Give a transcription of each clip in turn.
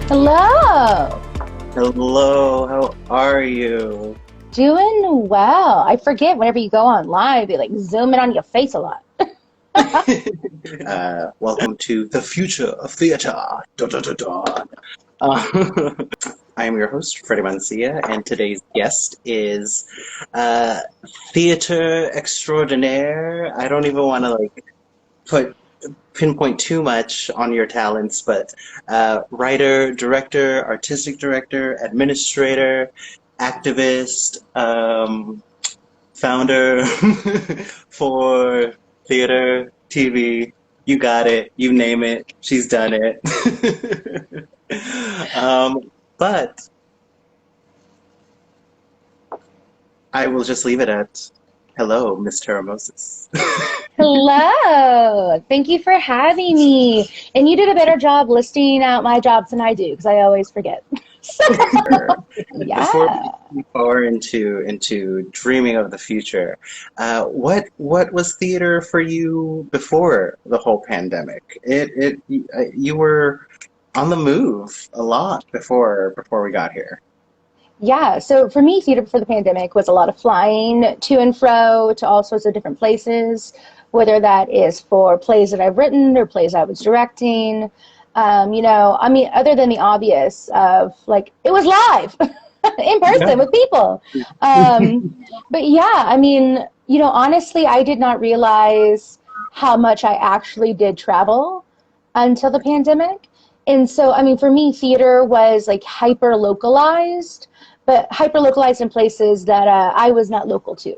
Hello. Hello, how are you? Doing well. I forget whenever you go on live, they like zoom in on your face a lot. Welcome to the future of theater. Da, da, da, da. Uh, I am your host, Freddy Mancilla, and today's guest is uh, theater extraordinaire. I don't even want to put pinpoint too much on your talents, but writer, director, artistic director, administrator, activist, founder for theater, TV. You got it. You name it. She's done it. But I will just leave it at hello, Miss Terramosis. Hello. Thank you for having me. And you did a better job listing out my jobs than I do because I always forget. So, Before we yeah. move forward into dreaming of the future, what was theater for you before the whole pandemic? You were on the move a lot before we got here. Yeah. So for me, theater before the pandemic was a lot of flying to and fro to all sorts of different places, whether that is for plays that I've written or plays I was directing. I mean, other than the obvious of like it was live in Yeah. person with people. Um, but yeah, I mean, honestly, I did not realize how much I actually did travel until the pandemic. And so, I mean, for me, theater was like hyper localized, but hyper localized in places that I was not local to,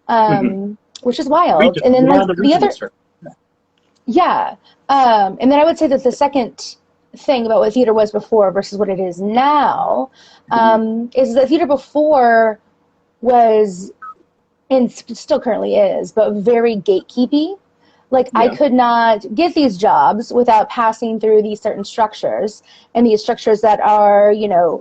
Mhm. which is wild. Region. And then, You were like, on the the regional other, circuit. yeah. And then I would say that the second thing about what theater was before versus what it is now is that theater before was, and still currently is, but very gatekeepy. Like I Yeah. could not get these jobs without passing through these certain structures, and these structures that are,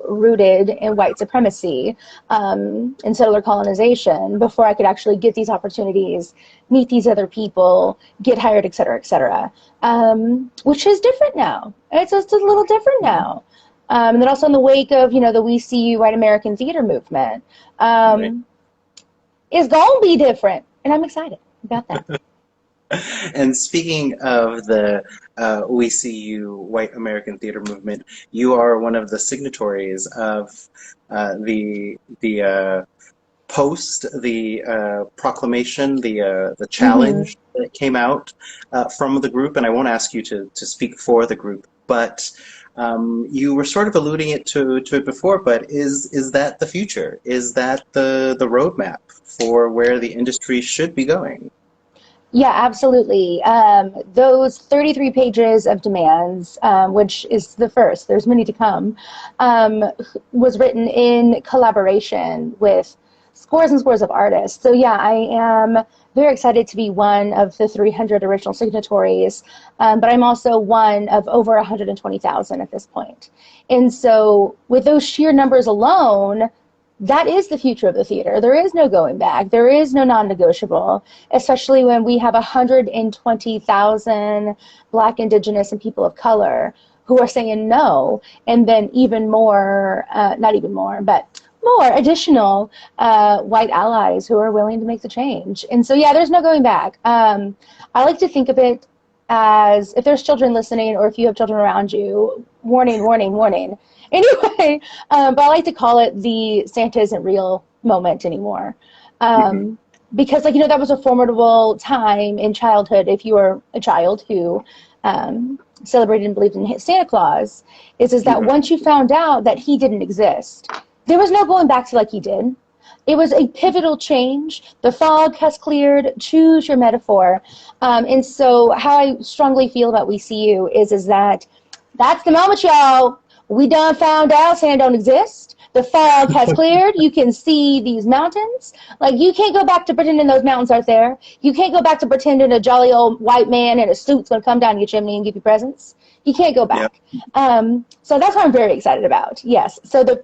rooted in white supremacy and settler colonization before I could actually get these opportunities, meet these other people, get hired, et cetera, et cetera. Which is different now. It's just a little different now. And then also in the wake of, the We See You White American Theater movement, Right. um, is gonna be different, and I'm excited about that. And speaking of the We See You White American Theater Movement, you are one of the signatories of the post, the proclamation, the Hmm. challenge that came out from the group. And I won't ask you to speak for the group, but you were sort of alluding to it before. But is that the future? Is that the roadmap for where the industry should be going? Yeah, absolutely. Those 33 pages of demands, which is the first, there's many to come, um, was written in collaboration with scores and scores of artists. So, yeah, I am very excited to be one of the 300 original signatories, but I'm also one of over 120,000 at this point. And so, with those sheer numbers alone, that is the future of the theater. There is no going back. There is no non-negotiable, especially when we have 120,000 Black, Indigenous, and people of color who are saying no, and then even more, not even more, but more additional white allies who are willing to make the change. And so, yeah, there's no going back. I like to think of it as if there's children listening or if you have children around you, warning, warning, warning. Anyway, but I like to call it the Santa isn't real moment anymore. Hmm. Because, like, that was a formidable time in childhood if you were a child who celebrated and believed in Santa Claus, is that Hmm. once you found out that he didn't exist, there was no going back to like he did. It was a pivotal change. The fog has cleared. Choose your metaphor. And so, how I strongly feel about We See You is that that's the moment, y'all. We done found out Santa don't exist. The fog has cleared. You can see these mountains. Like, you can't go back to pretending those mountains aren't there. You can't go back to pretending a jolly old white man in a suit's going to come down your chimney and give you presents. You can't go Yeah. back. So that's what I'm very excited about. Yes. So the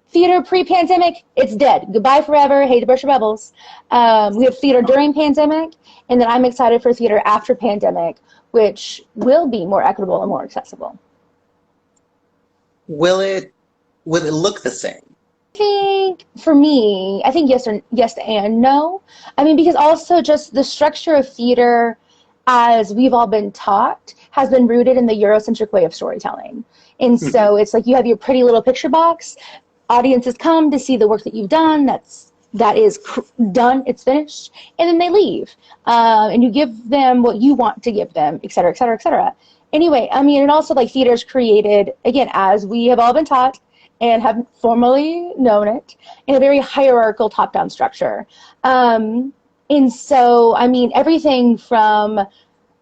theater pre-pandemic, it's dead. Goodbye forever. Hate to burst your bubbles. We have theater during pandemic, and then I'm excited for theater after pandemic, which will be more equitable and more accessible. will it look the same? I think for me, I think yes and no. I mean, because also just the structure of theater, as we've all been taught, has been rooted in the Eurocentric way of storytelling. And so it's like you have your pretty little picture box. Audiences come to see the work that you've done. That is done. It's finished, and then they leave. And you give them what you want to give them, et cetera, et cetera, et cetera. Anyway, I mean, and also like theater's created again, as we have all been taught and have formally known it, in a very hierarchical top-down structure. And so, I mean, everything from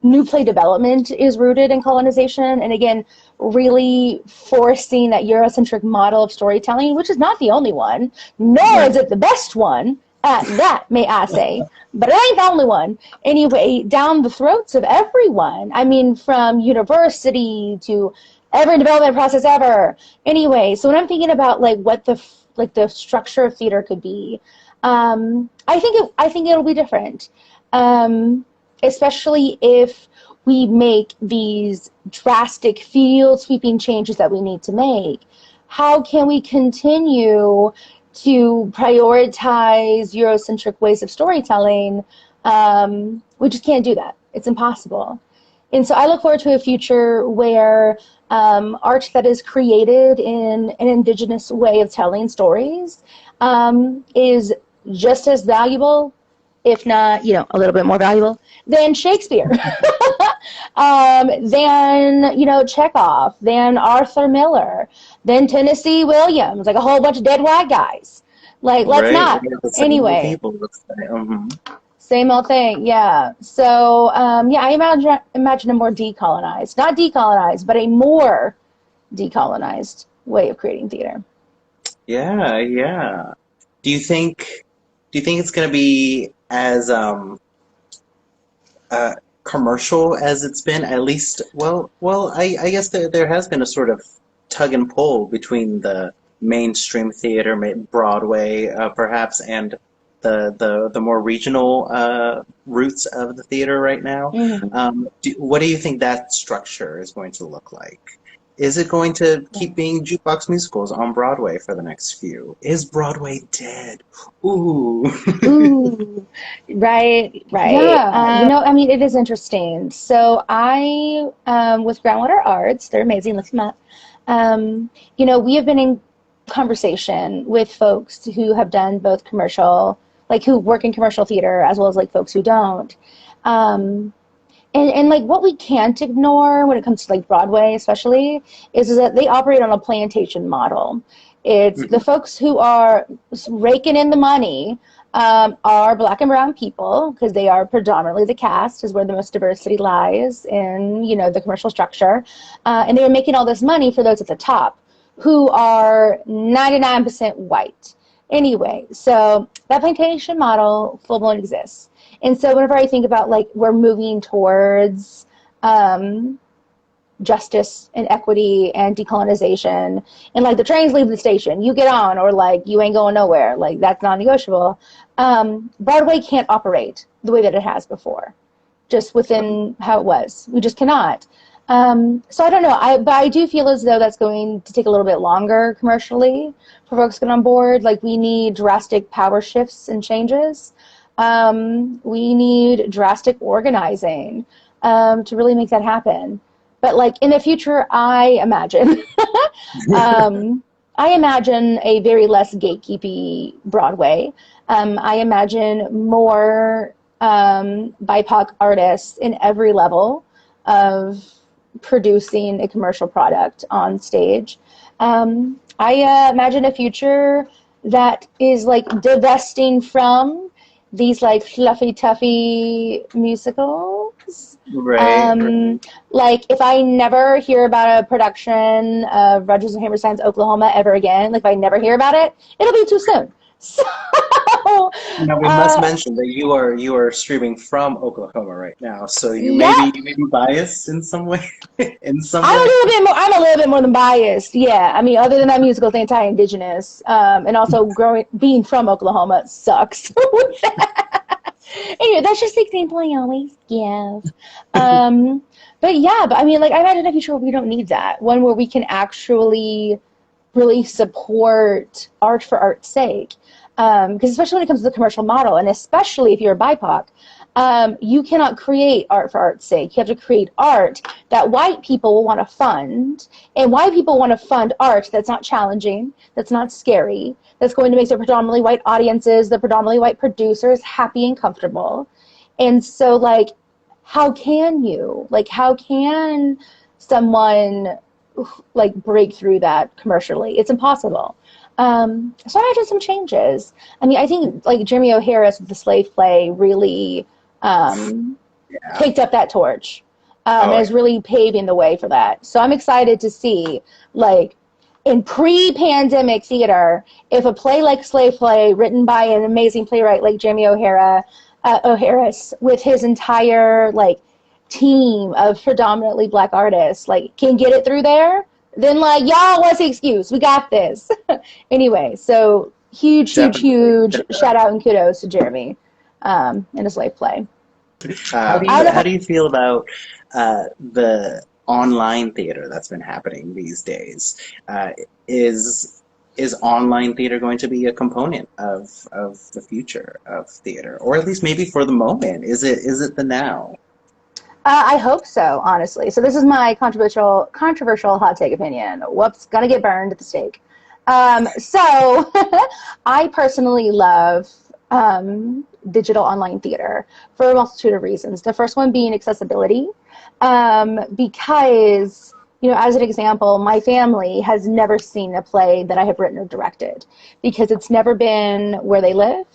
new play development is rooted in colonization, and again, really forcing that Eurocentric model of storytelling, which is not the only one, nor is it the best one at that, may I say, but it ain't the only one. Anyway, down the throats of everyone. I mean, from university to every development process ever. Anyway, so when I'm thinking about like what the structure of theater could be, I think it'll be different, especially if we make these drastic field sweeping changes that we need to make. How can we continue to prioritize Eurocentric ways of storytelling? We just can't do that. It's impossible. And so I look forward to a future where art that is created in an indigenous way of telling stories is just as valuable, if not, a little bit more valuable than Shakespeare, than, Chekhov, than Arthur Miller, than Tennessee Williams, like a whole bunch of dead white guys. Like, let's not. Anyway. Same old thing, yeah. So, I imagine a more decolonized, not decolonized, but a more decolonized way of creating theater. Yeah, yeah. Do you think it's going to be as commercial as it's been? At least, I guess there has been a sort of tug and pull between the mainstream theater, Broadway, perhaps, and the more regional roots of the theater right now. What do you think that structure is going to look like? Is it going to keep being jukebox musicals on Broadway for the next few? Is Broadway dead? Ooh. Ooh. Right. Yeah. I mean, it is interesting. So I, with Groundwater Arts, they're amazing, look them up. We have been in conversation with folks who have done both commercial, like who work in commercial theater, as well as like folks who don't. And like what we can't ignore when it comes to like Broadway especially is that they operate on a plantation model. It's the folks who are raking in the money are Black and brown people, because they are predominantly the cast, is where the most diversity lies in, the commercial structure. And they are making all this money for those at the top who are 99% white. Anyway, so that plantation model full-blown exists. And so whenever I think about like we're moving towards justice and equity and decolonization, and like the trains leave the station, you get on, or like you ain't going nowhere, like that's non-negotiable. Broadway can't operate the way that it has before, just within how it was. We just cannot. So I don't know. But I do feel as though that's going to take a little bit longer commercially for folks to get on board. Like we need drastic power shifts and changes. We need drastic organizing to really make that happen. But like in the future, I imagine, a very less gatekeepy Broadway. I imagine more BIPOC artists in every level of producing a commercial product on stage. I imagine a future that is like divesting from these like fluffy toughy musicals. Right. Like if I never hear about a production of Rodgers and Hammerstein's Oklahoma ever again, like if I never hear about it, it'll be too soon. So now we must mention that you are streaming from Oklahoma right now, so you may be biased in some way. I'm a little bit more than biased. Yeah, I mean, other than that musical, it's anti-indigenous, and also being from Oklahoma sucks. Anyway, that's just the example I always give. But yeah, but I mean, like, I imagine a future where we don't need that. One where we can actually really support art for art's sake. Because especially when it comes to the commercial model, and especially if you're a BIPOC, you cannot create art for art's sake. You have to create art that white people will want to fund, and white people want to fund art that's not challenging, that's not scary, that's going to make the predominantly white audiences, the predominantly white producers happy and comfortable. And so, like, how can someone like break through that commercially? It's impossible. So I did some changes. I mean, I think like Jeremy O'Hara's with the slave play really picked up that torch and is really paving the way for that. So I'm excited to see, like, in pre-pandemic theater, if a play like Slave Play, written by an amazing playwright like Jeremy O'Hara's, with his entire like team of predominantly Black artists, like, can get it through there, then, like, y'all, what's the excuse? We got this. Anyway, so huge shout out and kudos to Jeremy in his Slave Play. How do you feel about the online theater that's been happening these days? Is online theater going to be a component of the future of theater, or at least maybe for the moment? Is it the now? I hope so, honestly. So this is my controversial hot take opinion. Whoops, gonna get burned at the stake. So I personally love digital online theater for a multitude of reasons. The first one being accessibility, because, you know, as an example, my family has never seen a play that I have written or directed because it's never been where they live.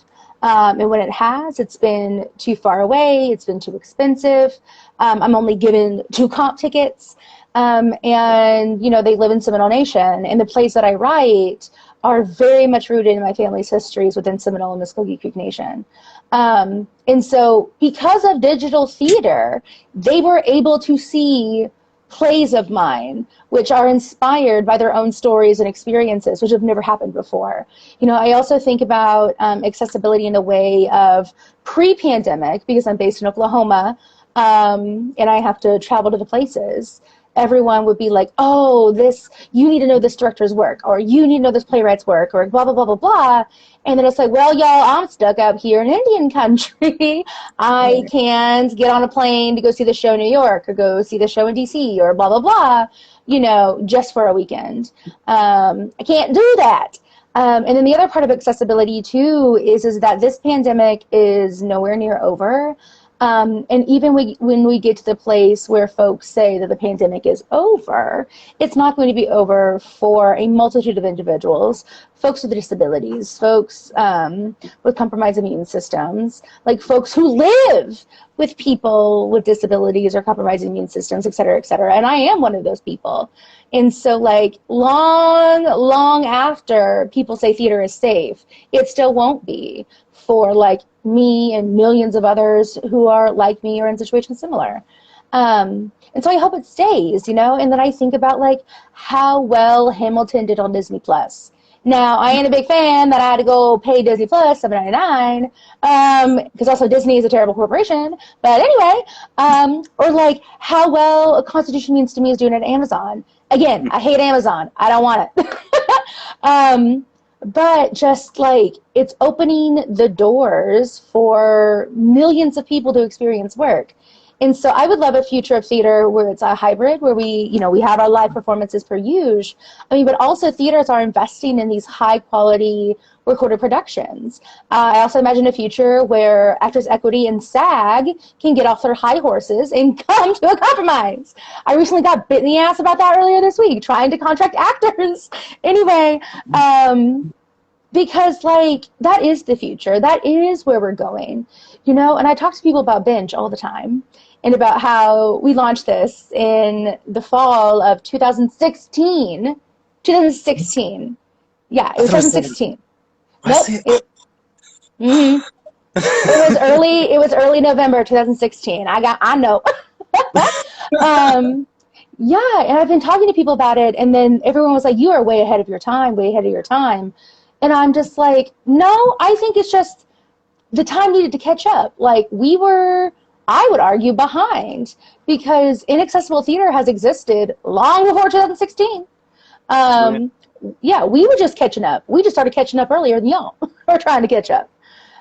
And when it has, it's been too far away, it's been too expensive. I'm only given 2 comp tickets. And, you know, they live in Seminole Nation, and the plays that I write are very much rooted in my family's histories within Seminole and Muskogee Creek Nation. And so because of digital theater, they were able to see plays of mine which are inspired by their own stories and experiences, which have never happened before. You know, I also think about accessibility in the way of pre-pandemic, because I'm based in Oklahoma, and I have to travel to the places. Everyone would be like, oh, you need to know this director's work, or you need to know this playwright's work, or blah, blah, blah, blah, blah. And then it's like, well, y'all, I'm stuck up here in Indian country. I can't get on a plane to go see the show in New York, or go see the show in DC, or blah, blah, blah, you know, just for a weekend. I can't do that. And then the other part of accessibility, too, is that this pandemic is nowhere near over. And even when we get to the place where folks say that the pandemic is over, it's not going to be over for a multitude of individuals, folks with disabilities, folks with compromised immune systems, like folks who live with people with disabilities or compromised immune systems, et cetera, et cetera. And I am one of those people. And so, like, long after people say theater is safe, it still won't be for, like, me and millions of others who are like me or in situations similar. And so I hope it stays, you know. And then I think about, like, how well Hamilton did on Disney Plus. Now, I ain't a big fan that I had to go pay Disney Plus $7.99, because also Disney is a terrible corporation. But anyway, or like how well Constitution Means to Me is doing at Amazon. Again, I hate Amazon. I don't want it. But just like it's opening the doors for millions of people to experience work. And so I would love a future of theater where it's a hybrid, where we have our live performances per usual. I mean, but also theaters are investing in these high quality recorded productions. I also imagine a future where Actors Equity and SAG can get off their high horses and come to a compromise. I recently got bit in the ass about that earlier this week, trying to contract actors. Anyway, because, like, that is the future. That is where we're going, you know? And I talk to people about Binge all the time and about how we launched this in the fall of 2016. 2016. Yeah, it was 2016. Nope. It was early November 2016. I know. Yeah, and I've been talking to people about it, and then everyone was like, you are way ahead of your time. And I'm just like, no, I think it's just the time needed to catch up. Like, we were I would argue, behind, because inaccessible theater has existed long before 2016. Right. Yeah, we were just catching up. We just started catching up earlier than y'all. We're trying to catch up.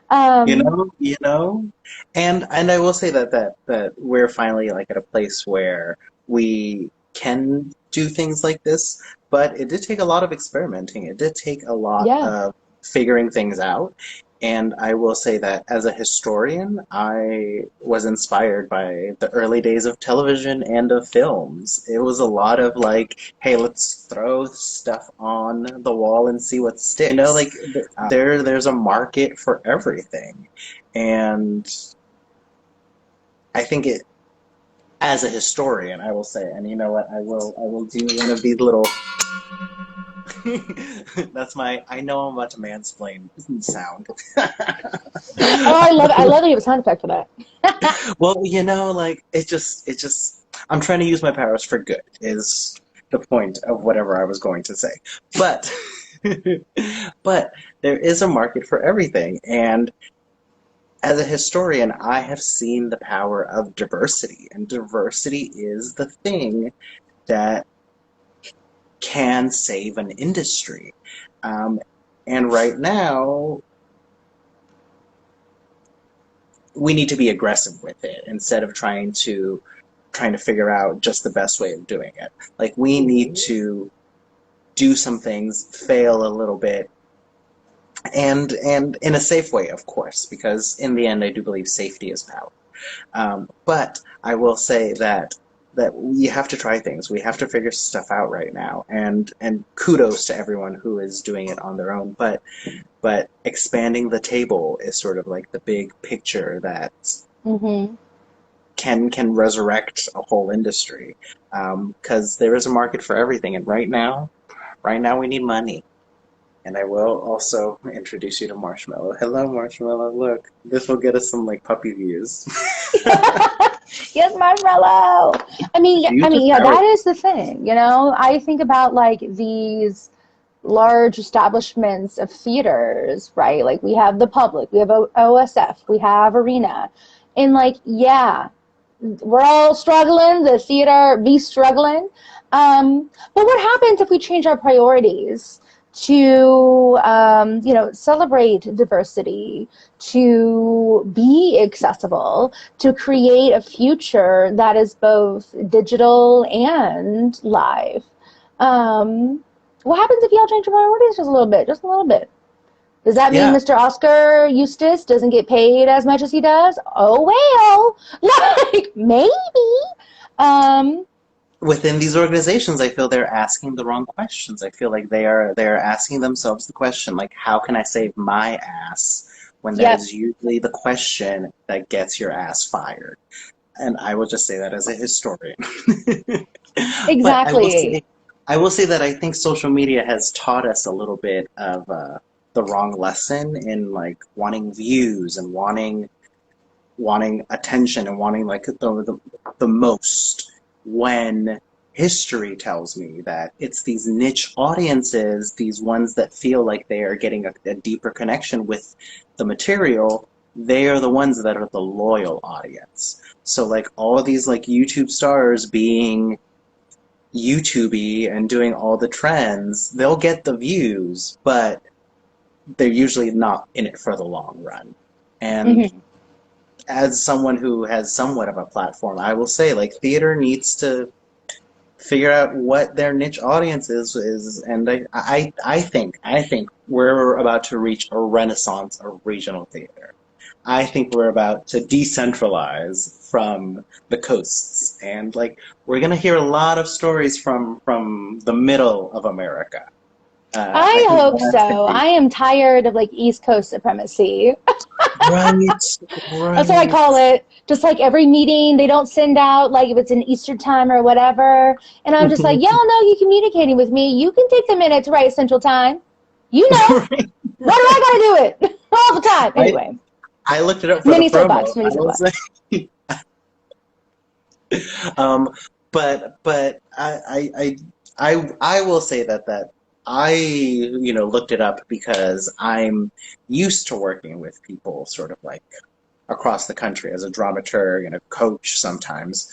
Um, You know, and I will say that we're finally like at a place where we can do things like this, but it did take a lot of experimenting. It did take a lot yeah, of figuring things out. And I will say that as a historian, I was inspired by the early days of television and of films. It was a lot of like, hey, let's throw stuff on the wall and see what sticks. You know, like there's a market for everything. And I think it, as a historian, I will say, and you know what, I will do one of these little that's my I know I'm about to mansplain sound. oh, I love it. I love that you have a sound effect for that. Well, you know, like it just I'm trying to use my powers for good is the point of whatever I was going to say. But but there is a market for everything, and as a historian, I have seen the power of diversity, and diversity is the thing that can save an industry. Um, and right now, we need to be aggressive with it instead of trying to figure out just the best way of doing it. Like we need to do some things, fail a little bit, and in a safe way, of course, because in the end, I do believe safety is power. But I will say that we have to try things. We have to figure stuff out right now, and kudos to everyone who is doing it on their own. But expanding the table is sort of like the big picture that hmm can resurrect a whole industry because there is a market for everything, and right now we need money. And I will also introduce you to Marshmallow. Hello, Marshmallow. Look, this will get us some like puppy views. yes, marshmallow. Use your Yeah, power. that is the thing. I think about like these large establishments of theaters, right? Like we have the public, we have OSF, we have Arena, and like, yeah, we're all struggling. The theater be struggling. But what happens if we change our priorities to, celebrate diversity, to be accessible, to create a future that is both digital and live? Um, what happens if y'all change your priorities just a little bit? Just a little bit. Does that mean Yeah, Mr. Oscar Eustace doesn't get paid as much as he does? Oh well, like maybe. Um, within these organizations, I feel they're asking the wrong questions. I feel like they are asking themselves the question like, how can I save my ass? When that yep, is usually the question that gets your ass fired. And I will just say that as a historian. But exactly. I will say that I think social media has taught us a little bit of the wrong lesson in like wanting views and wanting attention and wanting like the most when history tells me that it's these niche audiences, these ones that feel like they are getting a deeper connection with the material, they are the ones that are the loyal audience. So like all of these like YouTube stars being YouTubey and doing all the trends, they'll get the views, but they're usually not in it for the long run. And hmm as someone who has somewhat of a platform, I will say like theater needs to figure out what their niche audience is, and I think we're about to reach a renaissance of regional theater. I think we're about to decentralize from the coasts, and like we're gonna hear a lot of stories from the middle of America. I I think hope that's gonna so. be I am tired of like East Coast supremacy. right, That's what I right. call it. Just like every meeting, they don't send out like if it's in Eastern time or whatever. And I'm just like, y'all know you communicating with me. You can take the minute to write Central Time. You know, Right. why do I gotta do it all the time? I Anyway, I looked it up for the mini soapbox, promo. mini I will soapbox. say, um, but I will say that I looked it up because I'm used to working with people sort of like across the country as a dramaturg and a coach sometimes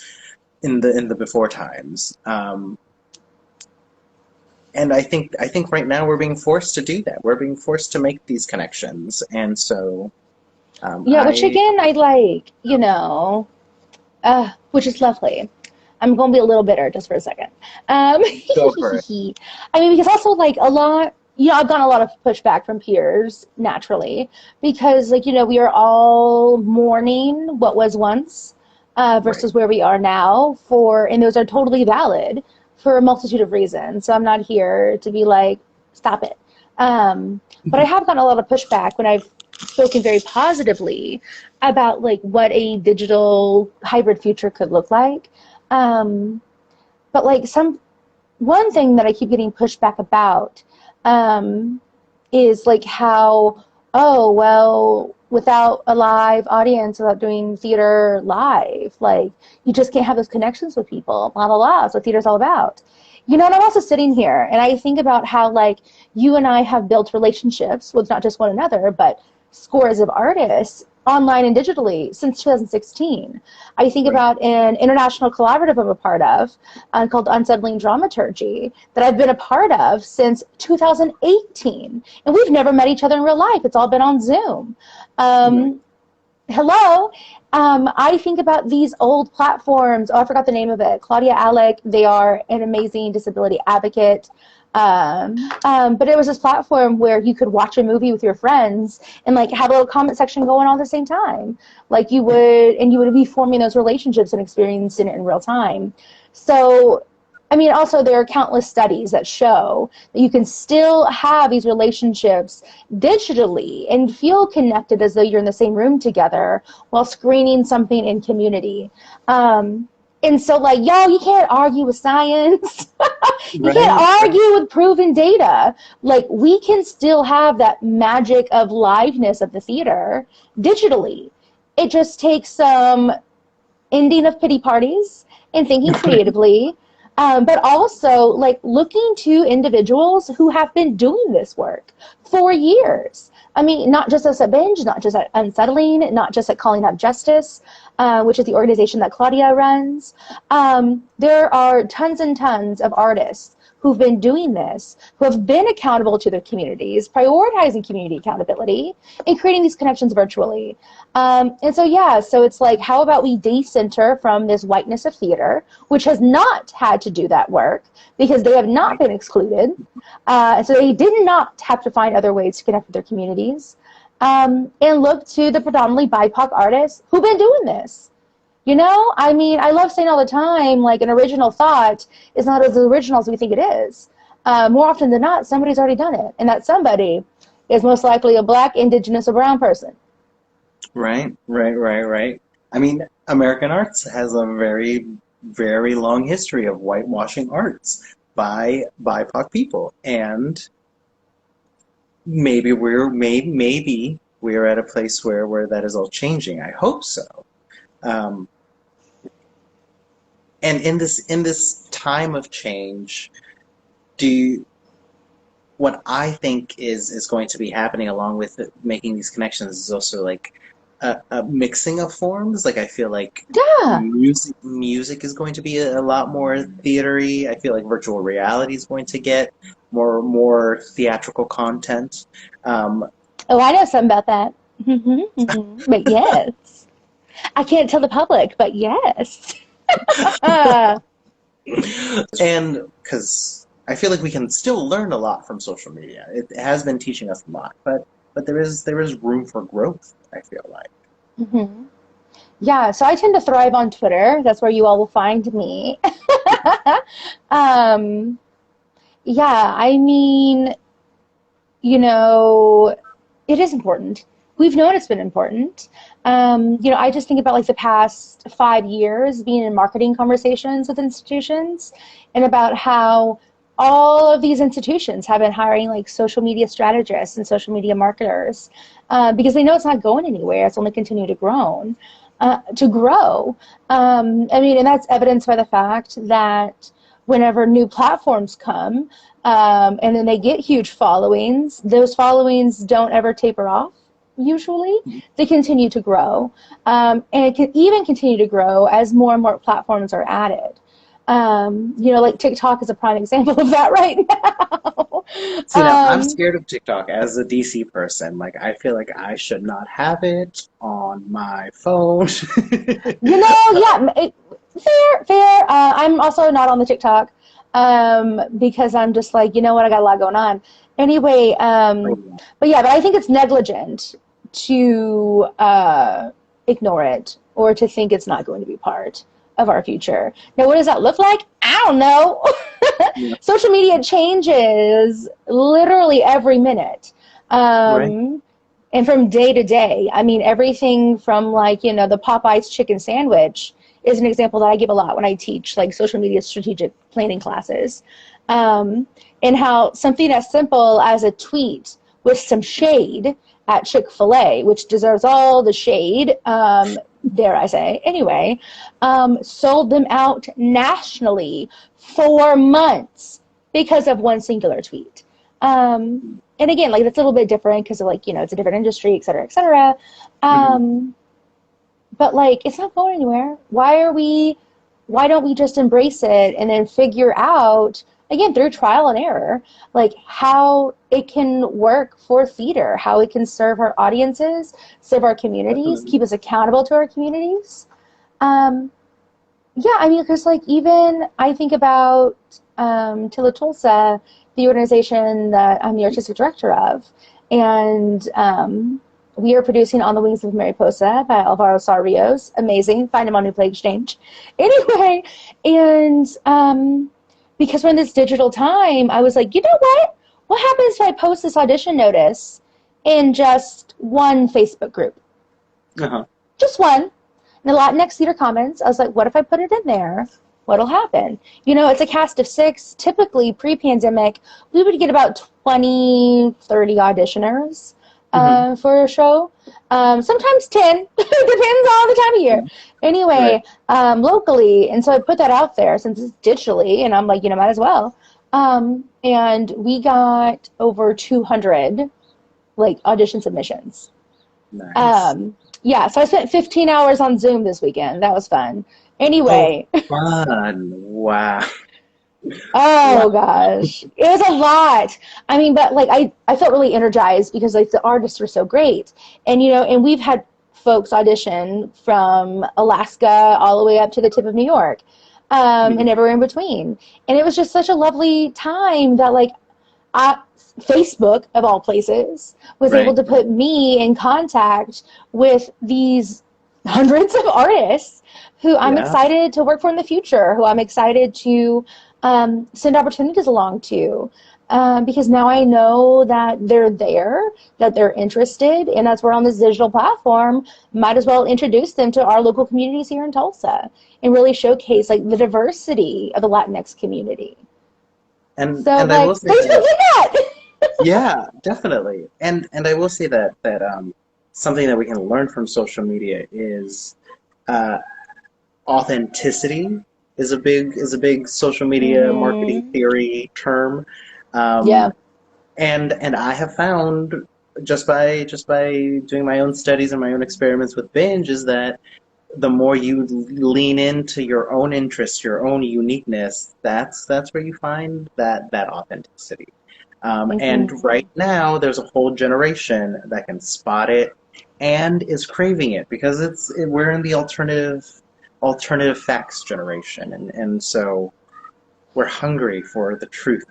in the before times. And I think right now we're being forced to do that. We're being forced to make these connections, and so Yeah, which again, I like, which is lovely. I'm going to be a little bitter just for a second. Um, go for it. I mean, because also like a lot, I've gotten a lot of pushback from peers naturally because like, we are all mourning what was once Right. versus where we are now and those are totally valid for a multitude of reasons. So I'm not here to be like, stop it. But I have gotten a lot of pushback when I've spoken very positively about like what a digital hybrid future could look like. Um, but like one thing that I keep getting pushed back about um, is like how, oh, well, without a live audience, without doing theater live, like you just can't have those connections with people, blah, blah, blah. That's what theater's all about. And I'm also sitting here and I think about how like you and I have built relationships with not just one another, but scores of artists online and digitally since 2016. I think Right. about an international collaborative I'm a part of called Unsettling Dramaturgy that I've been a part of since 2018. And we've never met each other in real life. It's all been on Zoom. Right. Um, hello. I think about these old platforms. Oh, I forgot the name of it. Claudia Alec. They are an amazing disability advocate. But it was this platform where you could watch a movie with your friends and like have a little comment section going on at the same time. Like you would be forming those relationships and experiencing it in real time. So I mean, also there are countless studies that show that you can still have these relationships digitally and feel connected as though you're in the same room together while screening something in community. And so, like, y'all, you can't argue with science. You can't Right. argue with proven data. Like, we can still have that magic of liveness of the theater digitally. It just takes some ending of pity parties and thinking creatively, but also like looking to individuals who have been doing this work for years. I mean, not just as a binge, not just at Unsettling, not just at Calling Up Justice, which is the organization that Claudia runs. There are tons and tons of artists who've been doing this, who have been accountable to their communities, prioritizing community accountability, and creating these connections virtually. And so, yeah, so it's like, how about we decenter from this whiteness of theater, which has not had to do that work because they have not been excluded. So they did not have to find other ways to connect with their communities. And look to the predominantly BIPOC artists who've been doing this. I mean, I love saying all the time, like an original thought is not as original as we think it is. More often than not, somebody's already done it. And that somebody is most likely a Black, Indigenous, or brown person. Right. Right. Right. Right. I mean, American arts has a very, very long history of whitewashing arts by BIPOC people, and maybe we're at a place where that is all changing. I hope so. Um, and in this time of change, do you, what I think is going to be happening along with making these connections is also like a mixing of forms. Like I feel like Yeah. music is going to be a lot more theatery. I feel like virtual reality is going to get more theatrical content. Um, Oh, I know something about that. But yes, I can't tell the public, but yes. and because I feel like we can still learn a lot from social media. It has been teaching us a lot, but there is room for growth, I feel like. Mhm. Yeah, so I tend to thrive on Twitter. That's where you all will find me. um, yeah, I mean, it is important. We've known it's been important. I just think about like the past 5 years being in marketing conversations with institutions and about how all of these institutions have been hiring like social media strategists and social media marketers because they know it's not going anywhere. It's only continue to grow. I mean, and that's evidenced by the fact that whenever new platforms come, and then they get huge followings, those followings don't ever taper off. usually. They continue to grow. And it can even continue to grow as more and more platforms are added. Like TikTok is a prime example of that right now. See, now I'm scared of TikTok as a DC person. Like, I feel like I should not have it on my phone. Fair. I'm also not on the TikTok because I'm just like, you know what, I got a lot going on. Anyway, but I think it's negligent to ignore it or to think it's not going to be part of our future. Now, what does that look like? I don't know. Social media changes literally every minute. Right. And from day to day. I mean, everything from the Popeyes chicken sandwich is an example that I give a lot when I teach social media strategic planning classes. And how something as simple as a tweet with some shade at Chick-fil-A, which deserves all the shade, dare I say, anyway, sold them out nationally for months because of one singular tweet. And again, that's a little bit different because of it's a different industry, et cetera, et cetera. But it's not going anywhere. Why don't we just embrace it and then figure out, again, through trial and error, how it can work for theater, how it can serve our audiences, serve our communities, keep us accountable to our communities. Because even I think about Tilla Tulsa, the organization that I'm the artistic director of, and we are producing On the Wings of Mariposa by Alvaro Sarrios. Amazing. Find him on New Play Exchange. Anyway, and because we're in this digital time, I was like, you know what? What happens if I post this audition notice in just one Facebook group? Just one. And the Latinx Theater Commons, I was like, what if I put it in there? What'll happen? It's a cast of 6. Typically, pre-pandemic, we would get about 20, 30 auditioners for a show. Sometimes 10. Depends on the time of year. Anyway, locally. And so I put that out there since it's digitally, and I'm like, might as well. And we got over 200 audition submissions. Nice. So I spent 15 hours on Zoom this weekend. That was fun. Anyway. Oh, fun. Wow. Oh, gosh. It was a lot. I mean, but I felt really energized because the artists were so great. And, and we've had folks audition from Alaska all the way up to the tip of New York, and everywhere in between. And it was just such a lovely time that Facebook, of all places, was able to put me in contact with these hundreds of artists who I'm excited to work for in the future, who I'm excited to send opportunities along to, because now I know that they're there, that they're interested, and as we're on this digital platform, might as well introduce them to our local communities here in Tulsa and really showcase the diversity of the Latinx community. And so I will say that. Yeah, definitely. And I will say that something that we can learn from social media is authenticity is a big social media marketing theory term. And I have found just by doing my own studies and my own experiments with Binge is that the more you lean into your own interests, your own uniqueness, that's where you find that authenticity. And right now, there's a whole generation that can spot it and is craving it because we're in the alternative facts generation, and so we're hungry for the truth.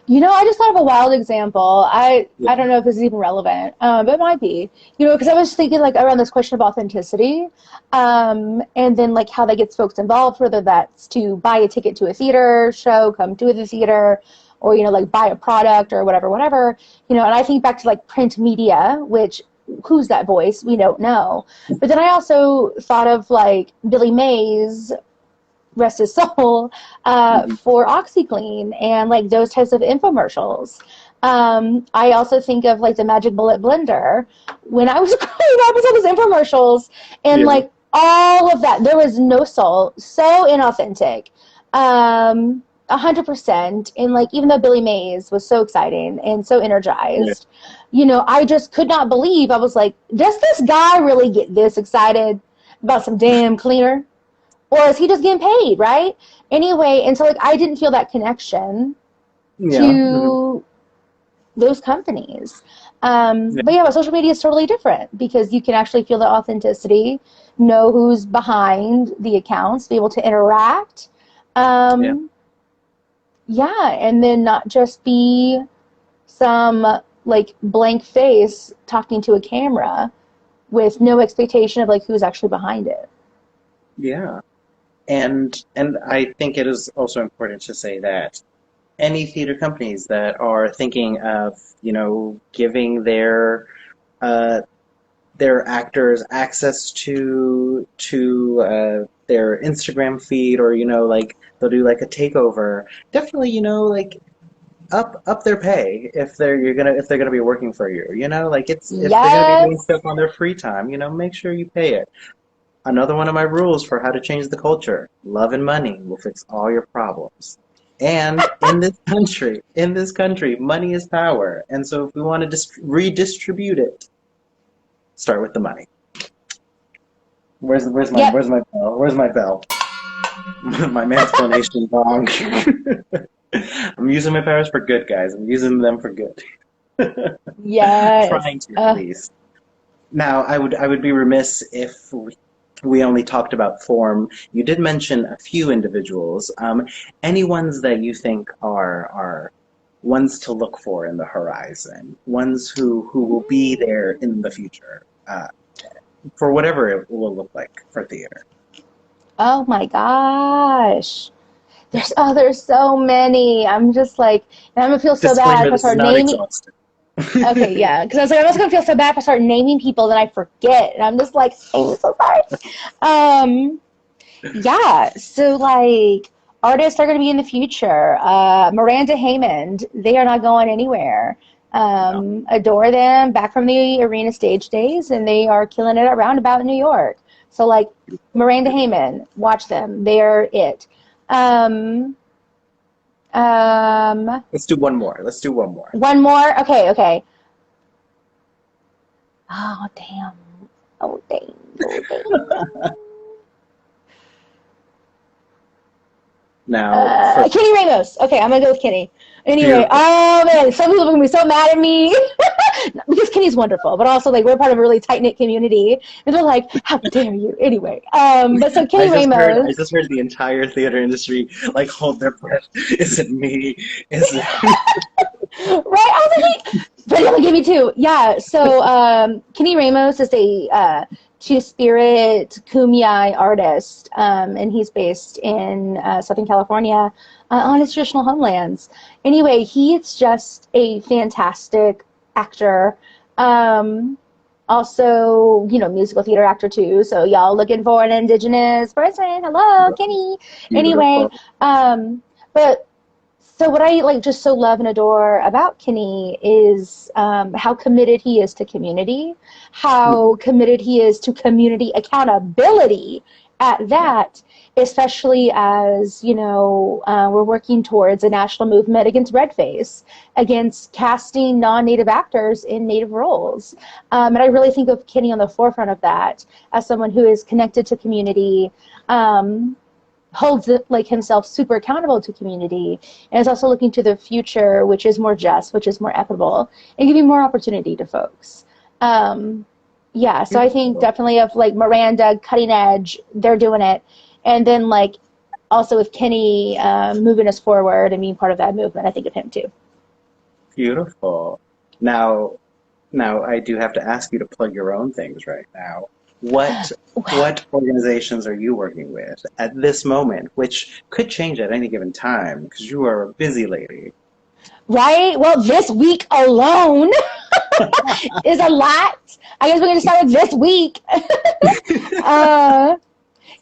I just thought of a wild example. I don't know if this is even relevant, but it might be. Because I was thinking around this question of authenticity, and then how that gets folks involved, whether that's to buy a ticket to a theater show, come to the theater, or buy a product or whatever. And I think back to print media, which who's that voice? We don't know. But then I also thought of Billy Mays, rest his soul, for OxyClean and those types of infomercials. I also think of the Magic Bullet blender. When I was growing up, I saw those infomercials and all of that. There was no soul, so inauthentic. 100%. And like, even though Billy Mays was so exciting and so Yeah. energized, I just could not believe. I was like, does this guy really get this excited about some damn cleaner? Or is he just getting paid, right? Anyway, and so like, I didn't feel that connection Yeah. Mhm. to those companies. Yeah. But yeah, but social media is totally different because you can actually feel the authenticity, know who's behind the accounts, be able to interact. Yeah. Yeah, and then not just be some like blank face talking to a camera with no expectation of like who's actually behind it. Yeah. And I think it is also important to say that any theater companies that are thinking of, giving uh, their actors access to their Instagram feed, or like they'll do like a takeover. Definitely, like up their pay if they're gonna be working for you. Like it's if they're gonna be doing Yes. stuff on their free time. Make sure you pay it. Another one of my rules for how to change the culture: love and money will fix all your problems. And in this country, money is power. And so if we want to redistribute it, start with the money. Where's my Yep. where's my bell? Where's my bell? My mansplanation gong. I'm using my powers for good, guys. I'm using them for good. Yes. Trying to, at least. Now, I would be remiss if we only talked about form. You did mention a few individuals. Any ones that you think are ones to look for in the horizon, ones who will be there in the future, for whatever it will look like for theater. Oh my gosh. There's so many. I'm just like, and I'm gonna feel so bad Disclaimer: if I this is start not naming. exhaustive. Okay, yeah, because I was like, I'm also gonna feel so bad if I start naming people that I forget, and I'm just like, I'm so sorry. Um, yeah, so like artists are gonna be in the future. Miranda Haymond, they are not going anywhere. No. Adore them, back from the arena stage days, and they are killing it at Roundabout in New York. So like Miranda Beautiful. Haymond, watch them. They're it. Um, um, Let's do one more. Let's do one more. one more. Okay, okay. Oh damn. Oh dang. Oh dang. Now, for Kenny Ramos. Okay, I'm gonna go with Kenny. Anyway, beautiful. oh man, some people are gonna be so mad at me because Kenny's wonderful, but also like we're part of a really tight knit community, and they're like, "How dare you?" Anyway, but so I Kenny just heard I Ramos, just heard the entire theater industry like hold their breath. Is it me? Is it right? I was like, but only give me two. Yeah. So Kenny Ramos is a two-spirit kumeyaay artist, and he's based in Southern California on his traditional homelands. Anyway, he's just a fantastic actor. Um, Also, musical theater actor too. So y'all looking for an indigenous person? Hello, Kenny. Anyway, beautiful? but so what I like just so love and adore about Kenny is how committed he is to community, Mhm. how committed he is to community accountability at Yeah. that, especially as, we're working towards a national movement against redface, against casting non-native actors in native roles. And I really think of Kenny on the forefront of that as someone who is connected to community, um, holds it, like himself super accountable to community, and is also looking to the future, which is more just, which is more equitable, and giving more opportunity to folks. Um, yeah, so I think Beautiful. definitely of like Miranda, cutting edge, they're doing it, and then like also with Kenny moving us forward and being part of that movement, I think of him too. Beautiful. Now, now I do have to ask you to plug your own things right now. What Well, what organizations are you working with at this moment, which could change at any given time because you are a busy lady. right? Well, this week alone is a lot. I guess we're going to start with this week. uh,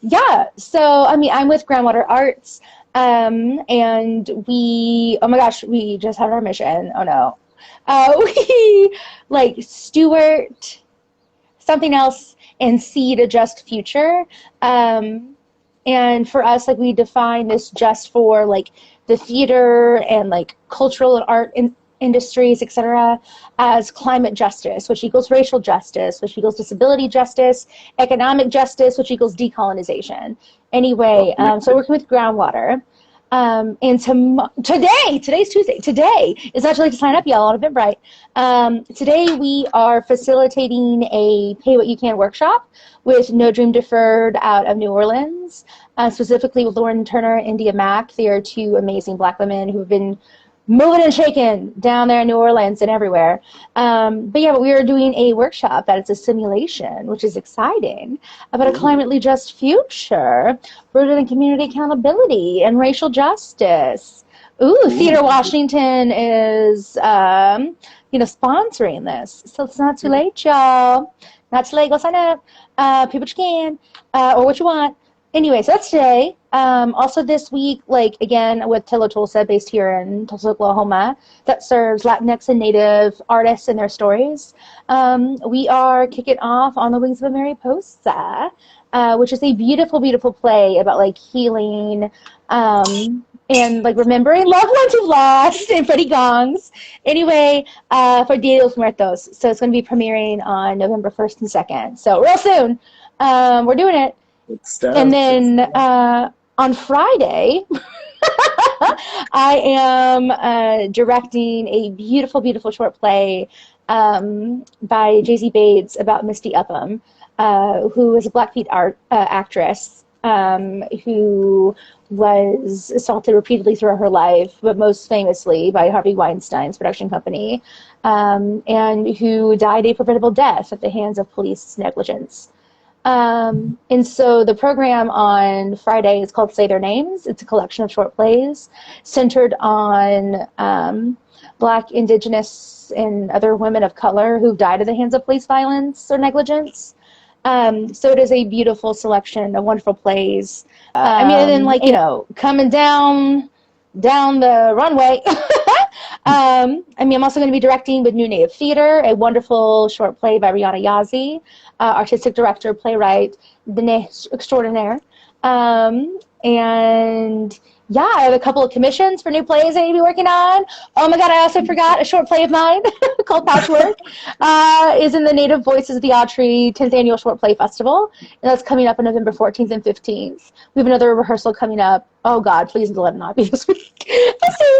Yeah, so I mean, I'm with Groundwater Arts, and oh my gosh, we just had our mission. Oh no, we like Stewart, something else, and Seed a Just Future. Um, and for us, like we define this just for like the theater and like cultural and art industries, etc., as climate justice, which equals racial justice, which equals disability justice, economic justice, which equals decolonization. Anyway, so working with groundwater. And today's Tuesday. Today is actually to sign up, y'all, on Eventbrite. Today we are facilitating a Pay What You Can workshop with No Dream Deferred out of New Orleans, specifically with Lauren Turner and India Mack. They are two amazing Black women who have been moving and shaking down there in New Orleans and everywhere. But we are doing a workshop that is a simulation, which is exciting, about a climately just future rooted in community accountability and racial justice. Theater Washington is, sponsoring this. So it's not too late, y'all. Not too late. Go sign up. Pay what you can, or what you want. Anyway, so that's today. Also this week, again, with Tilla Tulsa, based here in Tulsa, Oklahoma, that serves Latinx and Native artists and their stories. We are kicking off On the Wings of a Mariposa, which is a beautiful, beautiful play about, healing and, remembering loved ones we've lost and Freddie Gongs. Anyway, for Dia de los Muertos. So it's going to be premiering on November 1st and 2nd. So real soon. We're doing it. And then on Friday, I am directing a beautiful, beautiful short play by Jay-Z Bates about Misty Upham, who is a Blackfeet actress who was assaulted repeatedly throughout her life, but most famously by Harvey Weinstein's production company, and who died a preventable death at the hands of police negligence. And so the program on Friday is called Say Their Names. It's a collection of short plays centered on Black, Indigenous, and other women of color who've died at the hands of police violence or negligence. So it is a beautiful selection of wonderful plays. And then coming down the runway. I'm also going to be directing with New Native Theater, a wonderful short play by Rihanna Yazzie, artistic director, playwright, Dene extraordinaire. I have a couple of commissions for new plays I need to be working on. Oh my God, I also forgot a short play of mine called Patchwork, is in the Native Voices of the Autry 10th Annual Short Play Festival. And that's coming up on November 14th and 15th. We have another rehearsal coming up. Oh God, please let it not be this week.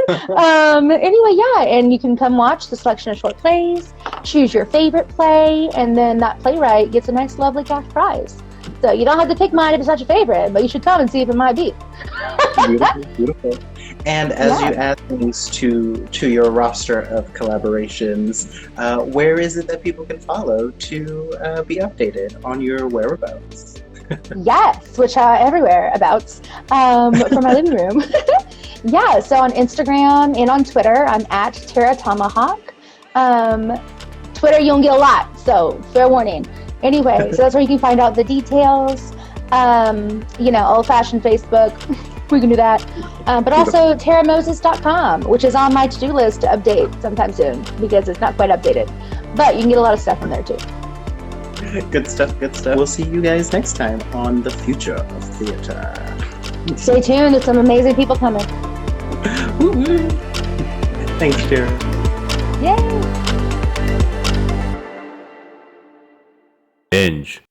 And you can come watch the selection of short plays, choose your favorite play, and then that playwright gets a nice, lovely cash prize. So you don't have to pick mine if it's not your favorite, but you should come and see if it might be. Beautiful, beautiful. And as you add things to your roster of collaborations, where is it that people can follow to be updated on your whereabouts? Yes, which everywhere abouts from my living room. So on Instagram and on Twitter, I'm at Tara Tomahawk. Twitter, you don't get a lot, so fair warning. Anyway, so that's where you can find out the details. Old-fashioned Facebook, we can do that. But also TaraMoses.com, which is on my to-do list to update sometime soon because it's not quite updated. But you can get a lot of stuff from there too. Good stuff, good stuff. We'll see you guys next time on The Future of Theater. Stay tuned, there's some amazing people coming. Thanks, Tara. Yay! Binge.